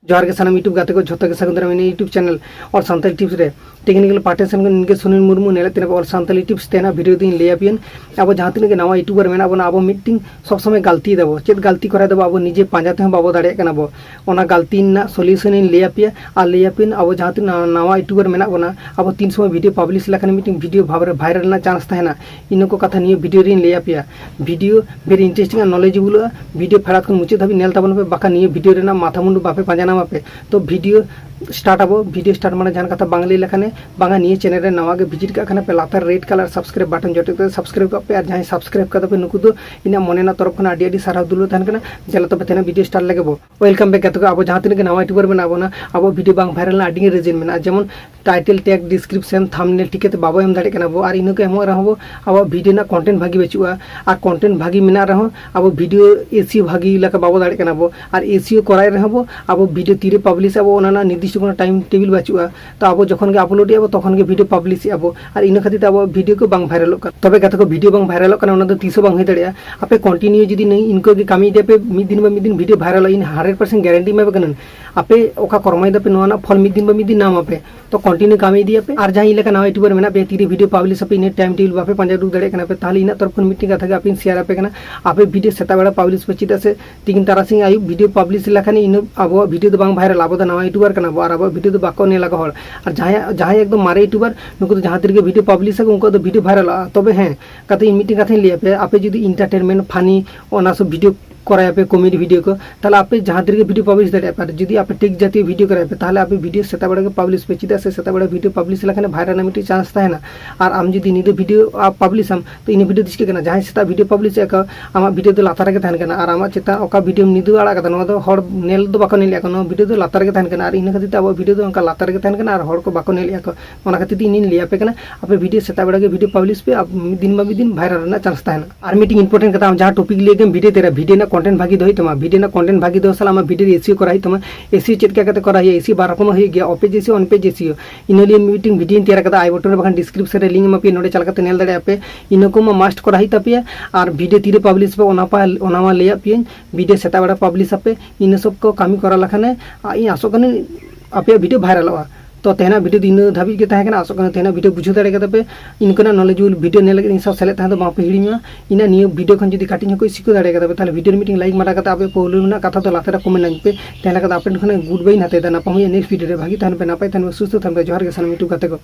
ᱡᱚᱦᱟᱨ ᱜᱮ ᱥᱟᱱᱟᱢ यूट्यूब गाते को ᱷᱚᱛᱚᱜᱮ ᱥᱟᱜᱩᱱ ᱫᱟᱨᱟᱢ यूट्यूब चैनल और संताली टिप्स रे टेक्निकल पार्टिसिपेंट इनके सुनील मुर्मू नेले तेना और संताली टिप्स तेना वीडियो दिन ले आपियन अब जहां तिन के नवा यूट्यूबर मेना बना अब मीटिंग सब समय गलती देबो चेत गलती करे देबो अब निजे पांजाते हम बाबो दाड़े कना बो ओना गलती ना सॉल्यूशन इन ले आपिया और ले आपियन अब जहां तिन नवा यूट्यूबर मेना बना अब 3 समय वीडियो पब्लिश लखन मीटिंग वीडियो भाबरे वायरल ना चांस ताहेना इनको कथा नियो वीडियो रिन ले आपिया वीडियो वेरी इंटरेस्टिंग और नॉलेजेबल वीडियो फरात को मुचे धाबी नेल ताबन पे बाका नियो वीडियो रेना माथा मुंडू बापे पांजाना मापे तो वीडियो स्टार्ट अब वीडियो स्टार्ट माने जहां कथा बांगली लेखाने बांगा निये चैनल रे नवा के विजिट का खाने पे लातार रेड कलर सब्सक्राइब बटन जटे तो सब्सक्राइब का पे जहां सब्सक्राइब का पे नुकु दो इना मने ना तरफ खना आडी आडी सारा दुलो थान कना जला तो तेना वीडियो स्टार्ट लगेबो वेलकम बैक गाते को अब जहां तिन के नवा यूट्यूबर बना बोना अब वीडियो बांग वायरल ना आडी रीजन मेना जेमन टाइटल टैग डिस्क्रिप्शन थंबनेल टिकेते बाबो एम दाड़े कना बो और इनो के एमो रहबो अब वीडियो ना कंटेंट भागी बेचुआ और कंटेंट भागी मेना रहो अब वीडियो एसीओ भागी लका बाबो दाड़े कना बो और एसीओ कराय रहबो अब वीडियो तीरे पब्लिश अब ओना निर्दिष्ट कोनो टाइम टेबिल बाचुआ तो अब जखन के अपलोड याबो तखन के वीडियो पब्लिश याबो और इन खातिर अब वीडियो को बांग वायरल का तबे गाते को वीडियो बांग वायरल का ओना तो तीसो बांग होय दड़िया आपे कंटिन्यू जदी नहीं इनको के कामी दे पे मिद दिन वीडियो वायरल इन 100% गारंटी में बगनन आपे ओका करमाय दे पे नोना फल मिद दिन नाम आपे तो कंटिन्यू कामी दिया पे और जहां इलेका नवा यूट्यूबर मेना पे तीरे वीडियो पब्लिश आपे इन टाइम टेबिल बापे पंजा दु दड़े कना पे ताली इन तरफ मीटिंग कथा के आपे शेयर आपे कना आपे वीडियो सेता बेड़ा पब्लिश पे चिता से 3 तारासिंग आयु वीडियो पब्लिश लखाने इन अब वीडियो तो बांग वायरल अब नवा यूट्यूबर कना और अब वीडियो तो बाको ने लगा और जहां एकदम मारे यूट्यूबर नुको जहां तिरगे वीडियो पब्लिश है उनको तो वीडियो वायरल तबे हैं कते मीटिंग कथा लिया पे आपे जदी एंटरटेनमेंट फानी ओना सब वीडियो कराया पे कॉमेडी वीडियो को ताले आपे जहां तिरगे वीडियो पब्लिश दड़े पे जदी आपे टेक जातीय वीडियो कराया पे ताले आपे वीडियो सेता बड़ा के पब्लिश पे चिदा से सेता बड़ा वीडियो पब्लिश लखाने वायरल नामिटी चांस ताहेना और आम जदी निदो वीडियो आप पब्लिश हम तो इन वीडियो दिसके कना जहां सेता वीडियो पब्लिश का आमा वीडियो तो लातार के ताहन कना और आमा चेता ओका वीडियो निदो आड़ा कदा नो दो हर नेल दो बाको नेल याको वीडियो तो लातार के ताहन कना और इन खातिर अब वीडियो तो ओका लातार के ताहन कना और हर को बाको नेल याको ओना खातिर इन लिया पे कना आपे वीडियो सेता बड़ा के वीडियो पब्लिश पे अब दिन बा दिन वायरल ना चांस ताहेना और मीटिंग इंपोर्टेंट कथा जहां टॉपिक लिए के वीडियो तेरा वीडियो ना कंटेंट भागी दोई तमा वीडियो ना कंटेंट भागी दो साला वीडियो एसीओ कराई तमा एसीओ चेक क्या कराई एसीओ 12 रकम हो गया ऑपेज एसीओ ऑन पेज एसीओ इनलिए मीटिंग वीडियो तैयार कदा आई बटन बखन डिस्क्रिप्शन रे लिंक मापी नोडे चलकते नेल दड़े आपे इनको मा मस्ट कराई तपिया और वीडियो तीरे पब्लिश पे ओना मा ले आपियन वीडियो सेता बड़ा पब्लिश आपे इन सब को कामी करा लखने इ आसो कने आपे वीडियो वायरल होआ तो तेना वीडियो दिन धाबी के ताहे आसो कने तेना वीडियो बुझो दाड़े कते पे इनकना नॉलेजेबल वीडियो नेल इन सब सेले ताहे तो बापे हिड़िमा इना नियो वीडियो खन जदी काटिंग को सिको दाड़े कते पे ताले वीडियो मीटिंग लाइक मारा कते आपे पोलो ना कथा तो लातेरा कमेंट नाइन पे तेना कते आपे खने गुड बाय नाते दा ना पाहुया नेक्स्ट वीडियो रे भागी ताहन पे नापाय ताहन सुस्त ताहन पे जोहार के सानम यूट्यूब गाते को।